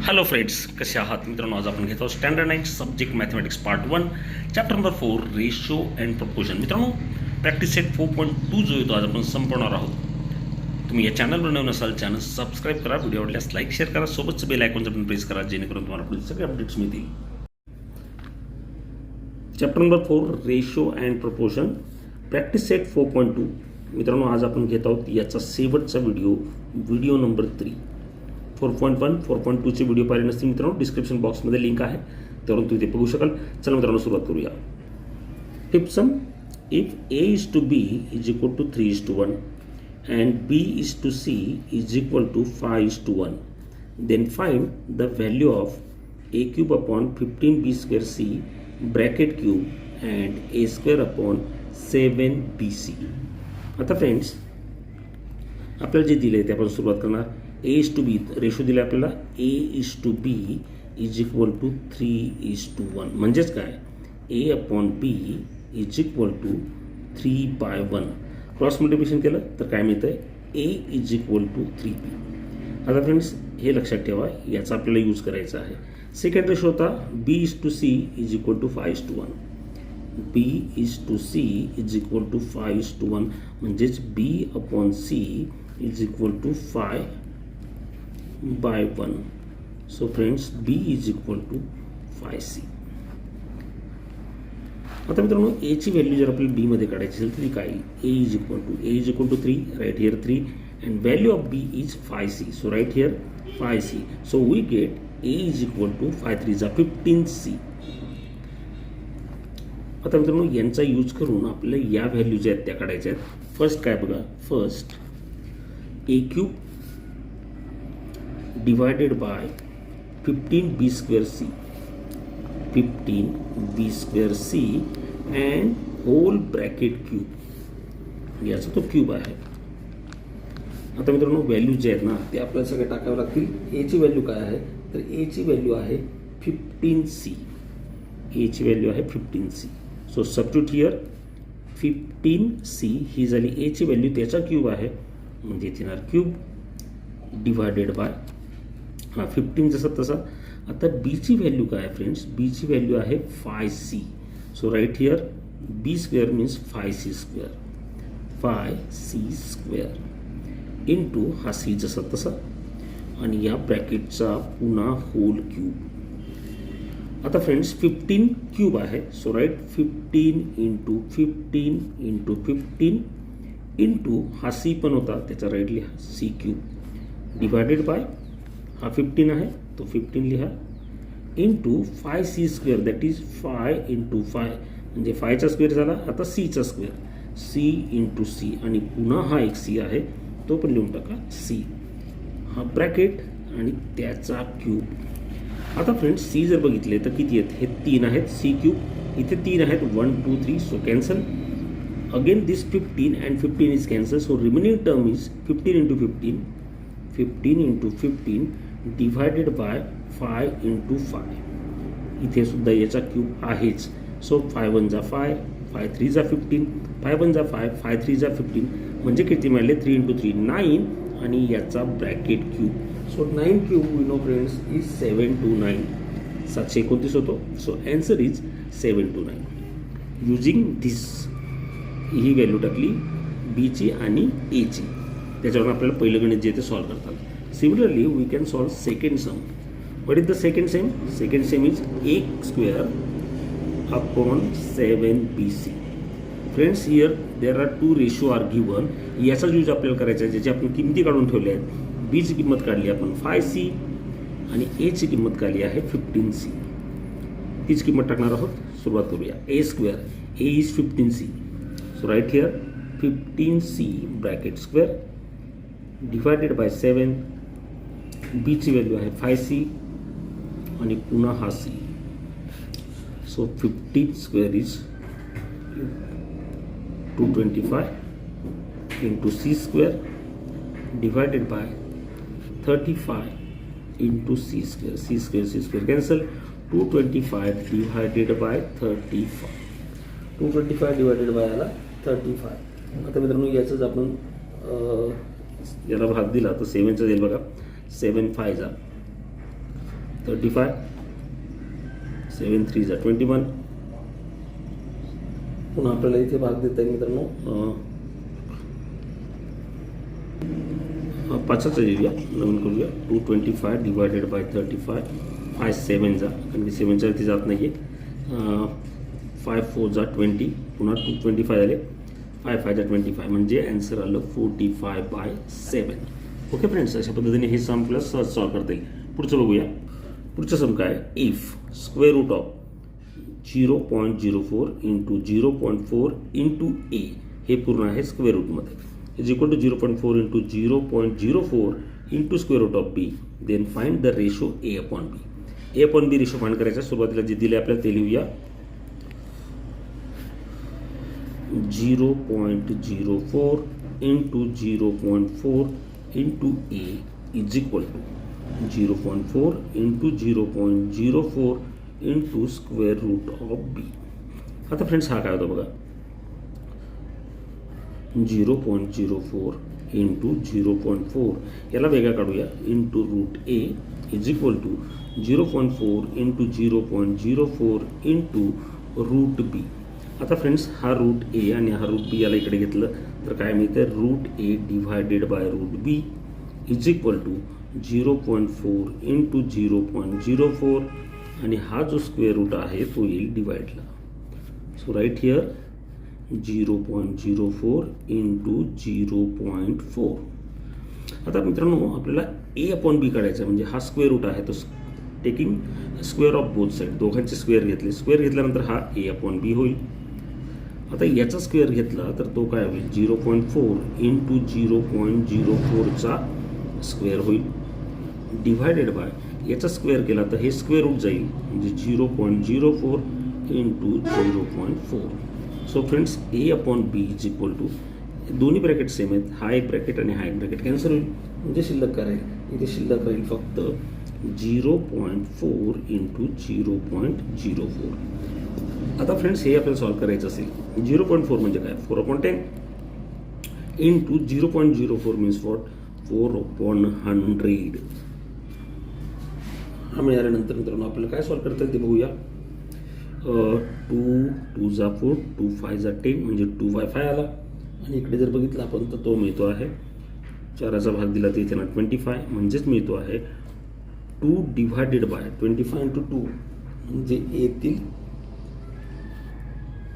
Hello friends, कसे आहात मित्रांनो? आज आपण घेत आहोत standard 9 subject mathematics part 1 chapter number 4 ratio and proportion. मित्रांनो, प्रॅक्टिस सेट 4.2 जो येतो आज आपण संपवणार आहोत. तुम्ही या चॅनलवर नवीन असाल, चॅनल सबस्क्राईब करा, व्हिडिओ आवडल्यास लाईक शेअर करा, सोबतच बेल आयकॉनचं पण प्रेस करा जेणेकरून तुम्हाला पुढील सगळे अपडेट्स मिळतील. Chapter number 4 ratio and proportion practice set 4.2. मित्रांनो, आज आपण घेत आहोत याचा शेवटचा व्हिडिओ नंबर 3. 4.1 4.2चे व्हिडिओ पाहिले नसतील मित्रांनो, डिस्क्रिप्शन बॉक्समध्ये लिंक आहे, त्यावरून तुम्ही ते बघू शकाल. चला मित्रांनो, सुरुवात करूया. Tip sum. If A is to B is equal to 3 is to 1 and B is to C is equal to 5 is to 1, then find the value of A cube upon 15B square C bracket cube and A square upon 7BC. आता friends, आपल्याला जे दिले ते आपण सुरुवात करणार. A is to B ratio दिला आपल्याला. A is to B is equal to 3 is to 1. म्हणजेच काय, A upon B is equal to 3/1. Cross multiplication केलं तर काय मिळतं आहे, A is equal to 3B. आता फ्रेंड्स, हे लक्षात ठेवा, याचा आपल्याला यूज करायचा आहे. सेकंड रेशो होता B is to C is equal to 5 is to 1. B is to C is equal to 5 is to 1. म्हणजेच B upon C is equal to 5/1. So friends, B is equal to 5C. आता मित्रांनो, A ची value जर आपल्याला B मध्ये काढायची असेल तर काय, A is equal to 3, right here 3, and value of B is 5C. So right here 5C. So we get A is equal to 5 3 जा 15C. आता मित्रांनो, यांचा यूज करून आपल्याला या व्हॅल्यू ज्या आहेत त्या काढायच्या आहेत. फर्स्ट काय बघा, first A cube divided by 15B square C, 15B square C and whole bracket cube. याचा तो क्यूब आहे. आता मित्रांनो, व्हॅल्यू जे आहेत ना ते आपल्याला सगळे टाकावे लागतील. A ची व्हॅल्यू काय आहे, तर A ची व्हॅल्यू आहे 15C. A ची व्हॅल्यू आहे 15C. So substitute here 15C ही झाली A ची व्हॅल्यू, त्याचा क्यूब आहे म्हणजे इथे येणार क्यूब डिवायडेड बाय 15 जसं तसा. आता B ची व्हॅल्यू काय आहे फ्रेंड्स, B ची व्हॅल्यू आहे 5C. So right here B square means 5C square, 5C square into हा C जसा तसा आणि या ब्रॅकेटचा पुन्हा होल क्यूब. आता फ्रेंड्स, 15 क्यूब आहे. So right 15 into 15 into 15 into हा C पण होता त्याचा राईट लिहा C क्यूब डिवायडेड बाय हा 15 आहे तो 15 लिहा into 5C square, that is 5 into 5 म्हणजे 5चा स्क्वेअर झाला. आता Cचा स्क्वेअर, C इंटू C आणि पुन्हा हा एक C आहे तो पण लिहून टाका C, हा ब्रॅकेट आणि त्याचा क्यूब. आता फ्रेंड्स, C जर बघितले तर किती आहेत, हे 3 आहेत. C क्यूब इथे 3 आहेत, 1 2 3, so cancel. Again this 15 and 15 is cancelled, so remaining term is 15 into 15, 15 into 15 divided by 5 into 5. इथे सुद्धा याचा क्यूब आहेच. सो 5 1 जा 5, 5 3 जा 15, 5 1 जा 5, 5 3 जा 15 म्हणजे किती मिळाले, 3 इंटू 3 9 आणि याचा bracket cube. So 9 cube we know friends is 729, 729 होतो. So answer is 729. Using this ही व्हॅल्यू टाकली B ची आणि A ची, त्याच्यावरून आपल्याला पहिलं गणित जे ते सॉल्व्ह करतात. Similarly we can solve second sum. What is the second sum? Second sum is A square upon 7BC. Friends, here there are 2 ratio are given. याचा यूज आपल्याला करायचा आहे, ज्याची आपण किमती काढून ठेवल्या आहेत. B ची किंमत काढली आपण 5C आणि A ची किंमत काढली आहे 15C. तीच किंमत टाकणार आहोत. सुरुवात करूया. A square, A is 15C. So right here 15C bracket square divided by 7. B ची व्हॅल्यू आहे 5C आणि पुन्हा हा C. So 15 square is 225 into C square divided by 35 into C square. C square cancel. 225 divided by 35, 225 divided by आला 35. आता मित्रांनो, याचंच आपण याला भाग दिला तर 7चा जाईल बघा. 7 5 जा 35, 7 3 21. पुन्हा आपल्याला इथे भाग देता येईल मित्रांनो, पाचच येऊया, नवीन करूया. 225 डिवायडेड बाय 35, 5 7 जा, कारण की 7च्या इथे जात नाही आहे. 5 4 जा 20, पुन्हा 225 झाले, 5 5 जा 25, म्हणजे ॲन्सर आलं 45/7. ओके फ्रेंड्स, अशा पद्धतीने हे सम प्लस सहज सॉल्व करता येईल. पुढचं बघूया. पुढचं सम काय, if square root of 0.04 into 0.4 into A, हे पूर्ण आहे स्क्वेअर रूटमध्ये, is equal to 0.4 into 0.04 into square root of B, then find the ratio A upon B. A upon B ratio find करायचा. सुरुवातीला जे दिले आपल्याला ते लिहूया. 0.04 into 0.4 into A is equal to 0.4 into 0.04 into square root of B. आता friends हा काय होता बघा, 0.04 इंटू 0.4, याला वेगळा काढूया, into root A is equal to 0.4 into 0.04 into root B. आता फ्रेंड्स हा रूट ए आणि हा रूट बी याला इकडे घेतलं तर काय मिळतं, root A divided by root B is equal to 0.4 into 0.04, आणि हा जो स्क्वेअर रूट आहे तो येईल डिवाइडला. So right here 0.04 into 0.4. आता मित्रांनो आपल्याला ए अपॉन बी काढायचा, म्हणजे हा स्क्वेअर रूट आहे तो taking square of both side, दोघांचे स्क्वेअर घेतले. स्क्वेअर घेतल्यानंतर हा ए अपॉन बी होईल. आता याचा स्क्वेअर घेतला तर तो काय होईल, 0.4 इंटू 0.04चा स्क्वेअर होईल, डिव्हायडेड बाय याचा स्क्वेअर केला तर हे स्क्वेअर रूट जाईल, म्हणजे 0.04 into 0.4. So friends A upon B is equal to, दोन्ही ब्रॅकेट सेम आहेत, हा एक ब्रॅकेट आणि हा एक ब्रॅकेट कॅन्सल होईल, म्हणजे शिल्लक काय राहील, इथे शिल्लक राहील फक्त 0.4 इंटू 0.04. आता फ्रेंड्स हे आपल्याला सॉल्व करायचं असेल, 0.4 म्हणजे काय, 4/10 इंटू 0.04 मीन्स वॉट, 4/100. हा मिळाल्यानंतर मित्रांनो आपल्याला काय सॉल्व करता येईल ते बघूया. 2 2 जा 4, 2 5 जा 10, म्हणजे 2/5 आला. आणि इकडे जर बघितलं आपण तर तो मिळतो आहे, 4चा भाग दिला तर इथे ना 25, म्हणजेच मिळतो आहे 2 डिव्हायडेड बाय 25 इंटू 2, म्हणजे येतील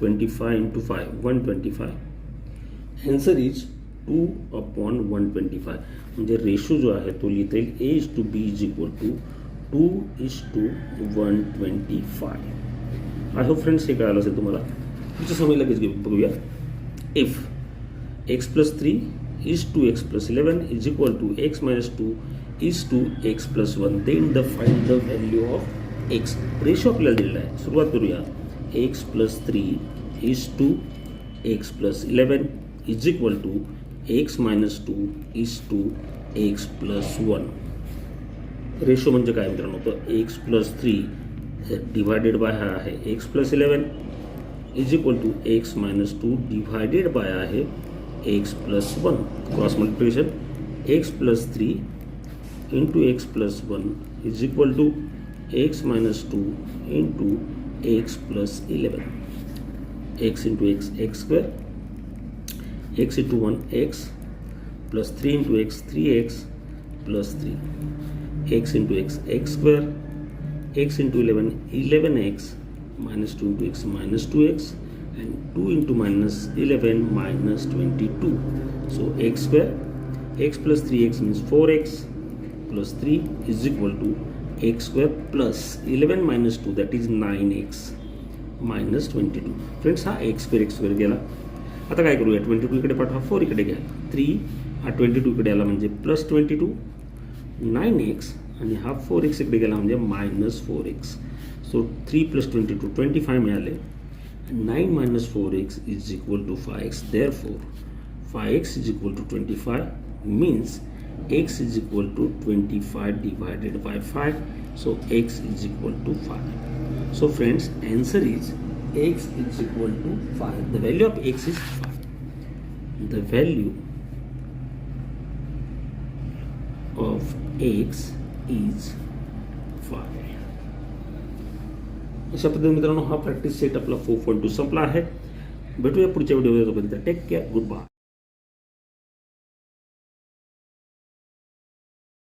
25 इंटू 5 125. ॲन्सर इज 2/125, म्हणजे रेशो जो आहे तो लिहिता येईल A is to B is equal to 2:125. I hope friends हे कळालं असेल तुम्हाला. पुढचं समय लगेच बघूया. If x plus 3 is to x plus 11 is equal to x minus 2 is to x plus 1, then the find the value of x. Ratio आपल्याला दिलेला आहे, सुरुवात करूया. x plus 3 is to x plus 11 is equal to x minus 2 is to x plus 1. Ratio म्हणजे काय मित्रांनो, तर x plus 3 divided by हा आहे x plus 11 is equal to x minus 2 divided by आहे x plus 1. Cross multiplication, x plus 3 into x plus 1 is equal to x minus 2 into x plus 11. x into x x square, x into 1 x plus 3 into x 3x plus 3, x into x x square, x into 11 11x minus 2 into x minus 2x and 2 into minus 11 minus 22. So x square, x plus 3x means 4x plus 3 is equal to x square plus 11 minus 2, that is 9x minus 22. Friends हा x square गेला. आता काय करूया, 22 इकडे पाठवा, 4 इकडे घ्या, 3 हा 22 इकडे आला म्हणजे प्लस 22, 9x आणि हा 4x इकडे गेला म्हणजे मायनस 4x. सो 3 प्लस 22 25 मिळाले. 9 minus 4x is equal to 5x. Therefore 5x is equal to 25 means x is equal to 25 divided by 5. So x is equal to 5. So friends, answer is x is equal to 5. The value of x is 5. The value of x is अशा पद्धतीने मित्रांनो हा practice set आपला 4.2 संपला आहे. भेटूया पुढच्या व्हिडिओमध्ये. तोपर्यंत टेक केअर. Good bye.